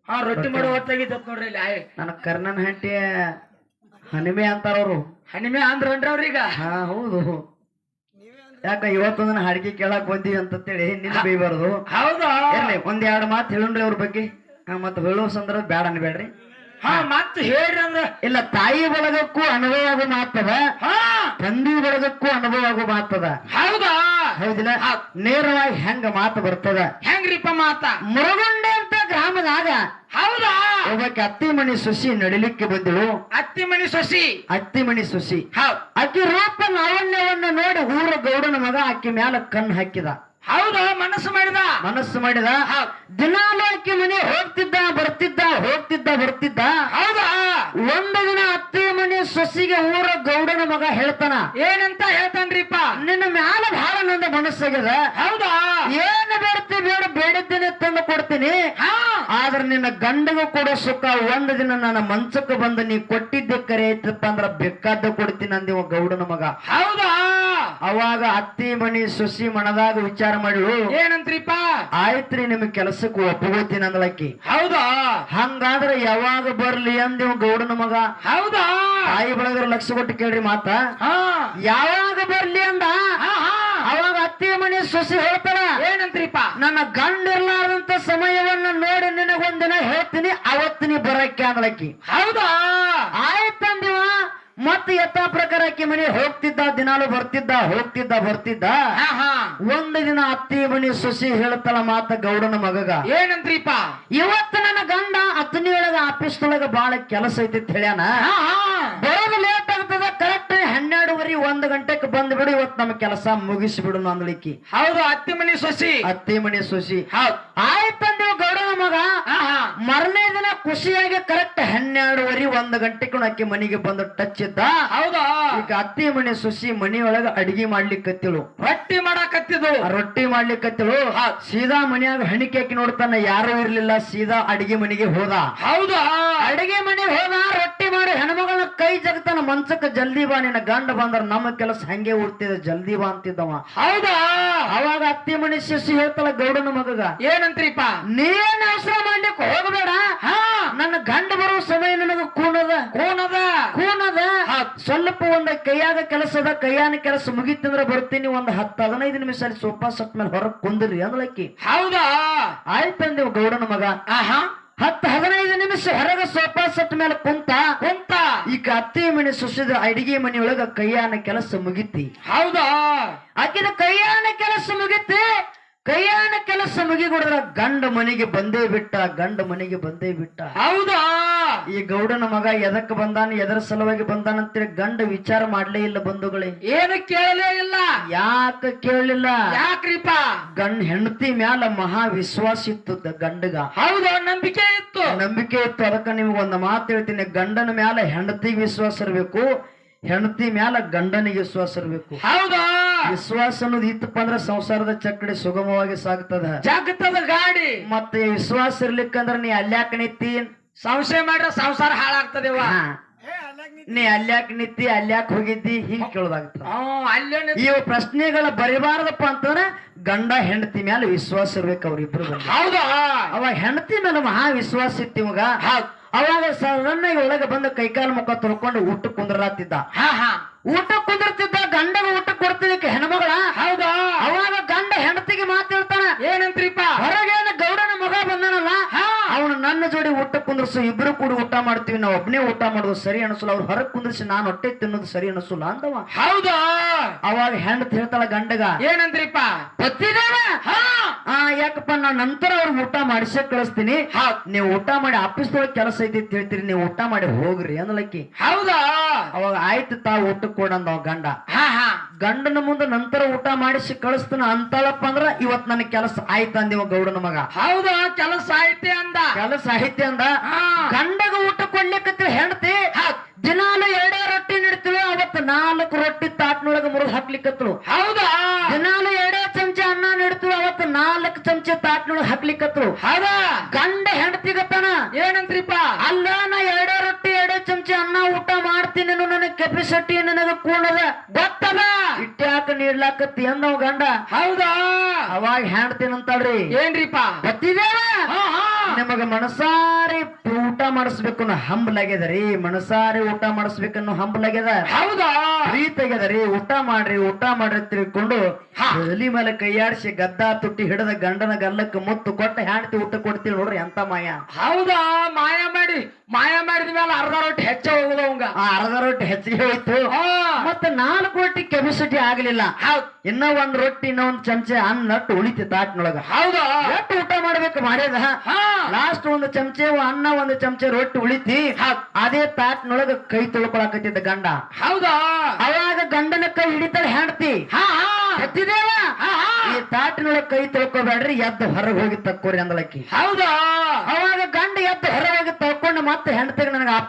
ಹಾ ರೊಟ್ಟಿ ಮಾಡೋ ಹೊತ್ತಾಗಿದ್ದತ್ ನೋಡ್ರಿ ಇಲ್ಲಿ ಆಯ್ ನನ್ನ ಕರ್ನನ್ ಹಂಟಿ ಹನಿಮೆ ಅಂತಾರವ್ರು. ಹನಿಮೆ ಅಂದ್ರನ್ರಿ ಅವ್ರೀಗ. ಹಾ ಹೌದು. ಯಾಕ ಇವತ್ತೊಂದನ ಹಾಡಿಗೆ ಕೇಳಾಕ್ ಬಂದೀವಿ ಅಂತೇಳಿ ನಿನ್ನ ಬೈಬಾರ್ದು. ಹೌದಾ ಇರ್ಲಿ ಒಂದ್ ಎರಡು ಮಾತು ಹೇಳೋಣ್ರಿ ಅವ್ರ ಬಗ್ಗೆ. ಮತ್ತ ಹೇಳೋ ಸಂದರ್ಭ ಬ್ಯಾಡ ಅನ್ಬೇಡ್ರಿ. ಹಾ ಮತ್ ಹೇಳ್ರಿ ಅಂದ್ರ ಇಲ್ಲ, ತಾಯಿ ಬಳಗಕ್ಕೂ ಅನುಭವ ಆಗೋ ಮಾತದ, ಹಾ ತಂದಿ ಬಳಗಕ್ಕೂ ಅನುಭವ ಆಗೋ ಮಾತದ. ಹೌದಾ ಹೌದಿಲ್ಲ? ನೇರವಾಗಿ ಹೆಂಗ ಮಾತು ಬರ್ತದ. ಹೆಂಗ್ರಿಪ್ಪ ಮಾತ? ಮುರಗುಂಡೆ ಅಂತ ಗ್ರಾಮದಾಗ ಹೌದಾ ಒಬ್ಬಕ್ಕೆ ಅತ್ತಿ ಮಣಿ ಸೊಸಿ ನಡಿಲಿಕ್ಕೆ ಬಂದಳು. ಅತ್ತಿ ಮನಿ ಸೊಸಿ. ಅತ್ತಿ ಮಣಿ ಸೊಸಿ ಹೌದ್ ಆಕಿ ರೂಪ ಲಾವಣ್ಯವನ್ನ ನೋಡಿ ಊರ ಗೌಡನ ಮಗ ಆಕಿ ಮ್ಯಾಲ ಕಣ್ಣು ಹಾಕಿದ. ಹೌದಾ ಮನಸ್ಸು ಮಾಡಿದ. ದಿನಾಲು ಆಕಿ ಮನೆ ಹೋಗ್ತಿದ್ದ ಬರ್ತಿದ್ದ. ಹೌದಾ ಒಂದು ದಿನ ಅತ್ತಿ ಮನೆ ಸೊಸಿಗೆ ಊರ ಗೌಡನ ಮಗ ಹೇಳ್ತಾನ, ಏನಂತ ಹೇಳ್ತಾನ್ರಿಪ್ಪ? ನಿನ್ನ ಮ್ಯಾಲ ಬಹಳ ನಂದ ಮನಸ್ಸಾಗ್ಯದ. ಹೌದಾ ಏನು ಬೇಡಿದ್ದೇನೆ ತಂದು ಕೊಡ್ತೀನಿ. ಆದ್ರೆ ನಿನ್ನ ಗಂಡಗೂ ಕೊಡೋ ಸುಖ ಒಂದು ದಿನ ನನ್ನ ಮಂಚಕ್ಕೆ ಬಂದು ನೀ ಕೊಟ್ಟಿದ್ದೆ ಕರೆ ಐತಪ್ಪ ಅಂದ್ರ ಬೇಕಾದ ಕೊಡ್ತೀನಿ ಅಂದಿವ ಗೌಡನ ಮಗ. ಹೌದಾ ಅವಾಗ ಅತ್ತಿ ಮನಿ ಸೊಸಿ ಮನದಾಗ ವಿಚಾರ ಮಾಡಿಳು, ಏನಂತ್ರಿಪ್ಪ? ಆಯ್ತ್ರಿ ನಿಮಗ್ ಕೆಲಸಕ್ಕೆ ಒಪ್ಪಗೋತೀನಿ ಅಂದಳಕ್ಕಿ. ಹೌದಾ ಹಂಗಾದ್ರೆ ಯಾವಾಗ ಬರ್ಲಿ ಅಂದಿವ ಗೌಡನ ಮಗ. ಹೌದಾ ತಾಯಿ ಬಳಗರ ಲಕ್ಷ ಕೊಟ್ಟು ಕೇಳ್ರಿ ಮಾತ. ಯಾವಾಗ ಬರ್ಲಿ ಅಂದ. ಅವಾಗ ಅತ್ತಿ ಮನಿ ಸೊಸಿ ಹೇಳ್ತಾಳ, ಏನಂತ್ರಿಪ್ಪ? ನನ್ನ ಗಂಡ ಇರ್ಲಾರ್ದಂತ ಸಮಯವನ್ನ ನೋಡಿ ನಿನಗೊಂದಿನ ಹೇಳ್ತೀನಿ, ಅವತ್ತು ನೀ ಬರಕ್ಕೆ ಅಂದಳಕ್ಕಿ. ಹೌದಾ ಆಯ್ತಂದಿವ. ಮತ್ತೆ ಯಥಾ ಪ್ರಕಾರ ಆಕಿ ಮನೆ ಹೋಗ್ತಿದ್ದ, ದಿನಾಲು ಬರ್ತಿದ್ದ. ಒಂದು ದಿನ ಅತ್ತಿ ಮನಿ ಸೊಸಿ ಹೇಳ್ತಾಳ ಮಾತ ಗೌಡನ ಮಗಗ, ಏನಂತ್ರಿಪ್ಪ? ಇವತ್ತು ನನ್ನ ಗಂಡ ಅತ್ನಿ ಒಳಗ ಆಫೀಸ್ನೊಳಗ ಬಾಳ ಕೆಲಸ ಐತಿ ಹೇಳ್ಯಾನ, ಬರೋದು ಲೇಟ್ ಆಗ್ತದ, ಕರೆಕ್ಟ್ 12:30 1 ಗಂಟೆಗೆ ಬಂದ್ಬಿಡು, ಇವತ್ತು ನಮ್ಮ ಕೆಲಸ ಮುಗಿಸಿಬಿಡು ಅಂದಳಿಕ್ಕಿ. ಹೌದು ಅತ್ತಿ ಮನಿ ಸೊಸಿ. ಆಯ್ತಂದಿವ ಗೌಡನ ಮಗ. ಮರನೇ ದಿನ ಖುಷಿಯಾಗಿ ಕರೆಕ್ಟ್ 12:30 1 ಗಂಟೆಗೆ ಆಕಿ ಮನೆಗೆ ಬಂದು ಟಚ್ ಇದ್ದ. ಹೌದಾ ಈಗ ಅತ್ತಿ ಮನೆ ಸೊಸಿ ಮನಿಯೊಳಗ ಅಡಿಗೆ ಮಾಡ್ಲಿಕ್ಕತ್ತಿಳು, ರೊಟ್ಟಿ ಮಾಡ್ಲಿಕ್ಕತ್ತಿಳು. ಸೀದಾ ಮನ್ಯಾಗ ಹಣಿಕೆ ಹಾಕಿ ನೋಡ್ತಾನ, ಯಾರು ಇರ್ಲಿಲ್ಲ. ಸೀದಾ ಅಡಿಗೆ ಮನೆಗೆ ಹೋದ. ಹೌದಾ ಅಡಿಗೆ ಮನೆಗೆ ಹೋದ, ರೊಟ್ಟಿ ಮಾಡಿ ಹೆಣ್ಮಗಳನ್ನ ಕೈ ಜಗತಾನ ಮಂಚಕ್ಕ, ಜಲ್ದಿ ಬಾ ನಿನ್ನ ಗಂಡ ಬಂದ್ರ ನಮ್ಮ ಕೆಲಸ ಹಂಗೆ ಉಡ್ತಿದ, ಜಲ್ದಿ ಬಾ ಅಂತಿದ್ದವ. ಹೌದಾ ಅವಾಗ ಅತ್ತಿ ಮನೆ ಸೊಸಿ ಹೇಳ್ತಾಳ ಗೌಡನ ಮಗಗ, ಏನಂತ್ರಿಪ್ಪ? ನೀನ್ ಅವಸರ ಮಾಡ್ಲಿಕ್ಕೆ ಹೋಗಬೇಡ, ನನ್ನ ಗಂಡ ಬರೋ ಸಮಯ ನನಗ ಕೂನದ. ಸ್ವಲ್ಪ ಒಂದ ಕೈಯಾಗ ಕೆಲಸದ, ಕೈಯಾನ ಕೆಲಸ ಮುಗಿತಂದ್ರ ಬರ್ತೀನಿ, ಒಂದ್ 10-15 ನಿಮಿಷ ಅಲ್ಲಿ ಸೋಫಾ ಸೆಟ್ ಮೇಲೆ ಹೊರಗ್ ಕುಂದ್ರಿ ಅಂದಳಕ್ಕಿ. ಹೌದಾ ಆಯ್ತಂದಿವ ಗೌಡನ ಮಗ. 10-15 ನಿಮಿಷ ಹೊರಗ ಸೋಫಾ ಸೆಟ್ ಮೇಲೆ ಕುಂತ. ಈಗ ಅತ್ತಿ ಮನೆ ಸೊಸಿದ ಅಡಿಗೆ ಮನೆಯೊಳಗ ಕೈಯಾನ ಕೆಲಸ ಮುಗಿತಿ. ಹೌದಾ ಆಕಿದ ಕೈಯಾನ ಕೆಲಸ ಮುಗಿತಿ. ಕೈಯಾನ ಕೆಲಸ ಮುಗಿಗೊಡ್ರ ಗಂಡ ಮನೆಗೆ ಬಂದೇ ಬಿಟ್ಟ. ಹೌದಾ ಈ ಗೌಡನ ಮಗ ಎದಕ್ ಬಂದಾನ, ಎದರ ಸಲುವಾಗಿ ಬಂದಾನ ಅಂತೇಳಿ ಗಂಡ ವಿಚಾರ ಮಾಡ್ಲೇ ಇಲ್ಲ ಬಂಧುಗಳೇ. ಏನು ಕೇಳಲೇ ಇಲ್ಲ. ಯಾಕ ಕೇಳಲಿಲ್ಲ? ಯಾಕ್ರಿಪ್ಪ? ಗಂಡ ಹೆಂಡತಿ ಮ್ಯಾಲ ಮಹಾ ವಿಶ್ವಾಸ ಇತ್ತು ಗಂಡಗ. ಹೌದಾ ನಂಬಿಕೆ ಇತ್ತು. ಅದಕ್ಕ ನಿಮ್ಗೆ ಒಂದು ಮಾತು ಹೇಳ್ತೀನಿ, ಗಂಡನ ಮ್ಯಾಲ ಹೆಂಡತಿಗೆ ವಿಶ್ವಾಸ ಇರ್ಬೇಕು, ಹೆಂಡತಿ ಮ್ಯಾಲ ಗಂಡನಿಗೆ ವಿಶ್ವಾಸ ಇರ್ಬೇಕು. ಹೌದಾ ವಿಶ್ವಾಸ ಅನ್ನೋದು ಇತ್ತಪ್ಪ ಅಂದ್ರೆ ಸಂಸಾರದ ಚಕ್ಕಡಿ ಸುಗಮವಾಗಿ ಸಾಗ್ತದ, ಗಾಡಿ. ಮತ್ತೆ ವಿಶ್ವಾಸ ಇರ್ಲಿಕ್ಕಂದ್ರ ನೀ ಅಲ್ಯಾಕ ನಿತ್ತಿ, ಸಂಶಯ ಮಾಡ್ರ ಸಂಸಾರ ಹಾಳಾಗ್ತದೇವ. ನೀ ಅಲ್ಯಾಕ ನಿತ್ತಿ, ಅಲ್ಯಾಕ ಹೋಗಿದ್ದಿ, ಹಿಂಗ್ ಕೇಳೋದಾಗ್ತದ. ಇವು ಪ್ರಶ್ನೆಗಳ ಬರಿಬಾರ್ದಪ್ಪ ಅಂತಂದ್ರ ಗಂಡ ಹೆಂಡತಿ ಮ್ಯಾಲ ವಿಶ್ವಾಸ ಇರ್ಬೇಕು ಅವ್ರಿಬ್ರು. ಹೌದಾ ಅವಾಗ ಹೆಂಡತಿ ಮೇಲೆ ಮಹಾ ವಿಶ್ವಾಸ ಇತ್ತು ಇವಾಗ. ಅವಾಗ ಸಣ್ಣ ಒಳಗೆ ಬಂದು ಕೈಕಾಲು ಮುಖ ತೊಳ್ಕೊಂಡು ಊಟ ಕುಂದ್ರತಿದ್ದ. ಊಟ ಕುಂದಿರ್ತಿದ್ದ, ಗಂಡಗ ಊಟ ಕೊಡ್ತಿದ್ದಕ್ಕೆ ಹೆಣ್ಮಗಳ. ಹೌದಾ ಅವಾಗ ಗಂಡ ಹೆಂಡತಿಗೆ ಮಾತಾಡ್ತಾನ, ಏನಂತ್ರಿಪ್ಪ? ಹೊರಗೇನ ಗೌಡನ ಮಗ ಬಂದಾನಲ್ಲ, ಅವನು ನನ್ನ ಜೋಡಿ ಊಟ ಕುಂದ್ರಸು, ಇಬ್ರು ಕೂಡ ಊಟ ಮಾಡ್ತೀವಿ, ನಾವ್ ಒಬ್ಬನೇ ಊಟ ಮಾಡೋದು ಸರಿ ಅನಿಸಲ್ಲ, ಅವ್ರು ಹೊರಗ್ ಕುಂದ್ರಿಸಿ ನಾನು ಹೊಟ್ಟೆ ತಿನ್ನೋದು ಸರಿ ಅನಿಸಲ್ಲ ಅಂದವ. ಹೌದಾ ಅವಾಗ ಹೆಂಡತಿ ಹೇಳ್ತಾಳ ಗಂಡಗ, ಏನಂತ್ರಿಪ್ಪ? ಗೊತ್ತಿದ್ದಾವ. ಯಾಕಪ್ಪ ನಾ ನಂತರ ಅವ್ರಿಗೆ ಊಟ ಮಾಡಿಸೇ ಕಳಿಸ್ತೀನಿ, ನೀವು ಊಟ ಮಾಡಿ ಆಫೀಸ್ದೊಳಗೆ ಕೆಲಸ ಐತಿ ಅಂತ ಹೇಳ್ತೀರಿ, ನೀವು ಊಟ ಮಾಡಿ ಹೋಗ್ರಿ ಅಂದಲಕ್ಕಿ. ಹೌದಾ ಅವಾಗ ಆಯ್ತು ತಾ ಊಟ ಕೊಡಂದವ ಗಂಡ. ಗಂಡನ ಮುಂದೆ ನಂತರ ಊಟ ಮಾಡಿಸಿ ಕಳಿಸ್ತಾನ ಅಂತಾಳಪ್ಪ ಅಂದ್ರ ಇವತ್ ನನ್ ಕೆಲಸ ಆಯ್ತು ಅಂದಿವ ಗೌಡನ ಮಗ. ಹೌದಾ ಕೆಲಸ ಐತೆ ಅಂದ. ಗಂಡಗ ಊಟ ಕೊಡ್ಲಿಕ್ಕತ್ತ ಹೆಂಡತಿ ದಿನಾಲು 2 ರೊಟ್ಟಿ ನೀಡ್ತಿಳು, ಅವತ್ತು 4 ರೊಟ್ಟಿ ತಾಟ್ನೊಳಗ ಮುರಿದು ಹಾಕ್ಲಿಕ್ಕತ್ತಳು. ಹೌದಾ ದಿನಾಲು 2 ಚಮಚ ಅನ್ನ ನೀಡ್ತಿಳು, ಅವತ್ತು 4 ಚಮಚ ತಾಟ್ನೊಳಗ ಹಾಕ್ಲಿಕ್ಕತ್ತಳು. ಹೌದಾ ಗಂಡ ಹೆಂಡತಿಗತ್ತಾನ, ಏನಂತ್ರಿಪ್ಪ? ಅಲ್ಲ ನಾ 2 ರೊಟ್ಟಿ 2 ಚಮಚ ಅನ್ನ ಊಟ ಮಾಡ್ತೀನಿ, ನನಗೆ ಕೆಪಾಸಿಟಿ ನನಗ ಕೂಣದ ಗೊತ್ತದ, ಇಟ್ಟ್ಯಾಕ ನೀಡ್ಲಾಕತ್ತಿ ಅಂದವ ಗಂಡ. ಹೌದಾ ಅವಾಗ ಹೆಂಡ್ತೀನಿ ಅಂತಾಳ್ರಿ, ಏನ್ರಿಪ್ಪ? ಗೊತ್ತಿದೇವ ನಿಮಗ ಮನಸಾರಿ ಊಟ ಮಾಡಿಸ್ಬೇಕು ಅನ್ನೋ ಹಂಬಲಾಗ್ಯದರಿ, ಮನಸಾರಿ ಊಟ ಮಾಡಿಸ್ಬೇಕನ್ನೋ ಹಂಬಲಾಗ್ಯದ, ಹೌದಾ ಪ್ರೀತಿಯಾಗ್ಯದರಿ. ಊಟ ಮಾಡ್ರಿ ತಿಳ್ಕೊಂಡು ತಲಿ ಮೇಲೆ ಕೈಯಾಡಿಸಿ ಗದ್ದಾ ತುಟ್ಟಿ ಹಿಡದ ಗಂಡನ ಗಲ್ಲಕ್ಕೆ ಮುತ್ತು ಕೊಟ್ಟು ಹ್ಯಾಂಡ್ತಿ ಊಟ ಕೊಡ್ತೀವಿ ನೋಡ್ರಿ ಎಂತ ಮಾಯ. ಹೌದಾ ಮಾಯ ಮಾಡಿದ ಮೇಲೆ ಅರ್ಧ ರೊಟ್ಟಿ ಹೆಚ್ಚ ಹೋಗುದ ಅವಂಗ. ಆ ಅರ್ಧ ರೊಟ್ಟಿ ಹೆಚ್ಚಿಗೆ ಹೋಯ್ತು, ಮತ್ತೆ 4 ರೊಟ್ಟಿ ಕೆಪಾಸಿಟಿ ಆಗ್ಲಿಲ್ಲ. ಇನ್ನ ಒಂದ್ ರೊಟ್ಟಿ ಇನ್ನ ಒಂದ್ ಚಮಚೆ ಅನ್ನ ಉಳಿತಿ ತಾಟ್ನೊಳಗ. ಹೌದಾ ಎಷ್ಟು ಊಟ ಮಾಡ್ಬೇಕು ಮಾಡ್ಯದ, ಲಾಸ್ಟ್ ಒಂದು ಚಮಚೆ ಅನ್ನ ಒಂದು ಚಮಚೆ ರೊಟ್ಟಿ ಉಳಿತಿ. ಅದೇ ತಾಟ್ನೊಳಗ ಕೈ ತೊಳ್ಕೊಳಕತ್ತಿದ್ದ ಗಂಡ. ಹೌದಾ ಅವಾಗ ಗಂಡನ ಕೈ ಹಿಡಿತಾಳೆ ಹೆಂಡತಿ. ಎತ್ತಿದೇವ ಈ ತಾಟಿನೊಳಗ ಕೈ ತೊಳ್ಕೊಬೇಡ್ರಿ, ಎದ್ದು ಹೊರಗೆ ಹೋಗಿ ತಕ್ಕೋರಿ ಅಂದಲಕ್ಕಿ. ಹೌದಾ ಅವಾಗ ಗಂಡ ಎದ್ದು ಹೊರಗೆ ಹೋಗಿ ತಕ್ಕೊಂಡು ಮತ್ತೆ ಹೆಂಡತಿಗೆ ನನಗ